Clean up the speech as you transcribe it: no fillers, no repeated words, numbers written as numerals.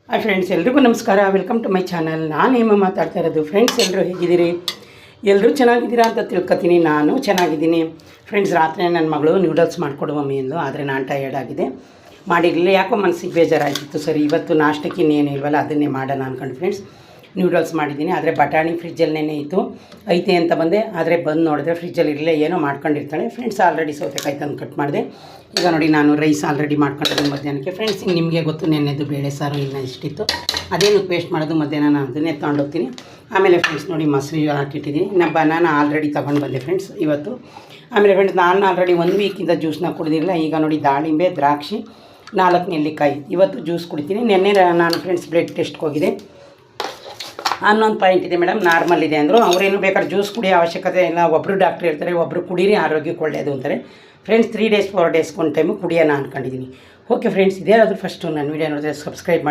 Hi friends, ಎಲ್ರಿಗೂ ನಮಸ್ಕಾರ. Welcome to my channel. ನಾನು ನಿಮ್ಮ ಮಾತಾಡ್ತಾ ಇರೋದು. ಫ್ರೆಂಡ್ಸ್, ಎಲ್ಲರೂ ಹೇಗಿದ್ದೀರಿ? ಎಲ್ಲರೂ ಚೆನ್ನಾಗಿದ್ದೀರಾ ಅಂತ ತಿಳ್ಕೊತೀನಿ. ನಾನು ಚೆನ್ನಾಗಿದ್ದೀನಿ ಫ್ರೆಂಡ್ಸ್. ರಾತ್ರಿ ನನ್ನ ಮಗಳು ನ್ಯೂಡಲ್ಸ್ ಮಾಡಿಕೊಡು ಮಮ್ಮಿ ಎಂದು, ಆದರೆ ನಾನು ಟಯರ್ಡ್ ಆಗಿದೆ, ಮಾಡಿರಲಿಲ್ಲ. ಯಾಕೋ ಮನಸ್ಸಿಗೆ ಬೇಜಾರಾಗಿತ್ತು. ಸರಿ, ಇವತ್ತು ನಾಷ್ಟಕ್ಕೆ ಇನ್ನೇನು ಇಲ್ವಲ್ಲ, ಅದನ್ನೇ ಮಾಡೋಣ ಅಂದ್ಕೊಂಡು ಫ್ರೆಂಡ್ಸ್ ನ್ಯೂಡಲ್ಸ್ ಮಾಡಿದ್ದೀನಿ. ಆದರೆ ಬಟಾಣಿ ಫ್ರಿಜ್ಜಲ್ಲಿ ಐತೆ ಅಂತ ಬಂದೆ, ಆದರೆ ಬಂದು ನೋಡಿದ್ರೆ ಫ್ರಿಜ್ಜಲ್ಲಿ ಇರಲಿಲ್ಲ. ಏನೋ ಮಾಡ್ಕೊಂಡಿರ್ತಾಳೆ ಫ್ರೆಂಡ್ಸ್. ಆಲ್ರೆಡಿ ಸೌತೆಕಾಯಿ ತಂದು ಕಟ್ ಮಾಡಿದೆ. ಈಗ ನೋಡಿ, ನಾನು ರೈಸ್ ಆಲ್ರೆಡಿ ಮಾಡ್ಕೊಂಡಿದ್ದೀನಿ ಮಧ್ಯಾಹ್ನಕ್ಕೆ ಫ್ರೆಂಡ್ಸ್. ಹಿಂಗೆ ನಿಮಗೆ ಗೊತ್ತು, ನೆನ್ನೆದು ಬೇಳೆ ಸಾರು ಇನ್ನು ಇಷ್ಟಿತ್ತು, ಅದೇನು ಪೇಸ್ಟ್ ಮಾಡೋದು. ಮಧ್ಯಾಹ್ನ ನಾನು ಅದನ್ನೇ ತೊಗೊಂಡೋಗ್ತೀನಿ. ಆಮೇಲೆ ಫ್ರೆಂಡ್ಸ್ ನೋಡಿ, ಮೊಸರು ಹಾಕಿಟ್ಟಿದ್ದೀನಿ. ಇನ್ನು ಬನಾನ ಆಲ್ರೆಡಿ ತೊಗೊಂಡು ಬಂದೆ ಫ್ರೆಂಡ್ಸ್ ಇವತ್ತು. ಆಮೇಲೆ ಫ್ರೆಂಡ್ಸ್, ನಾನು ಆಲ್ರೆಡಿ 1 ವೀಕಿಂದ ಜ್ಯೂಸನ್ನ ಕುಡಿದಿರಲಿಲ್ಲ. ಈಗ ನೋಡಿ, ದಾಳಿಂಬೆ, ದ್ರಾಕ್ಷಿ, 4 ನೆಲ್ಲಿಕಾಯಿ ಇವತ್ತು ಜ್ಯೂಸ್ ಕುಡಿತೀನಿ. ನೆನ್ನೆ ನಾನು ಫ್ರೆಂಡ್ಸ್ ಬ್ಲಡ್ ಟೆಸ್ಟ್ಗೆ ಹೋಗಿದೆ. ಹನ್ನೊಂದು ಪಾಯಿಂಟ್ ಇದೆ ಮೇಡಮ್, ನಾರ್ಮಲ್ ಇದೆ ಅಂದರು. ಅವರೇನು ಬೇಕಾದ್ರೆ ಜ್ಯೂಸ್ ಕುಡಿಯೋ ಅವಶ್ಯಕತೆ ಇಲ್ಲ. ಒಬ್ಬರು ಡಾಕ್ಟ್ರ್ ಹೇಳ್ತಾರೆ, ಒಬ್ಬರು ಕುಡೀರಿ, ಆರೋಗ್ಯಕ್ಕೆ ಒಳ್ಳೆಯದು ಅಂತಾರೆ ಫ್ರೆಂಡ್ಸ್. 3 ಡೇಸ್ 4 ಡೇಸ್ಗೆ ಒಂದು ಟೈಮು ಕುಡಿಯೋಣ ಅಂದ್ಕೊಂಡಿದ್ದೀನಿ. ಓಕೆ ಫ್ರೆಂಡ್ಸ್, ಇದೇ ಆದರೂ ಫಸ್ಟು ನನ್ನ ವೀಡಿಯೋ ನೋಡಿದ್ರೆ ಸಬ್ಸ್ಕ್ರೈಬ್ ಮಾಡಿ.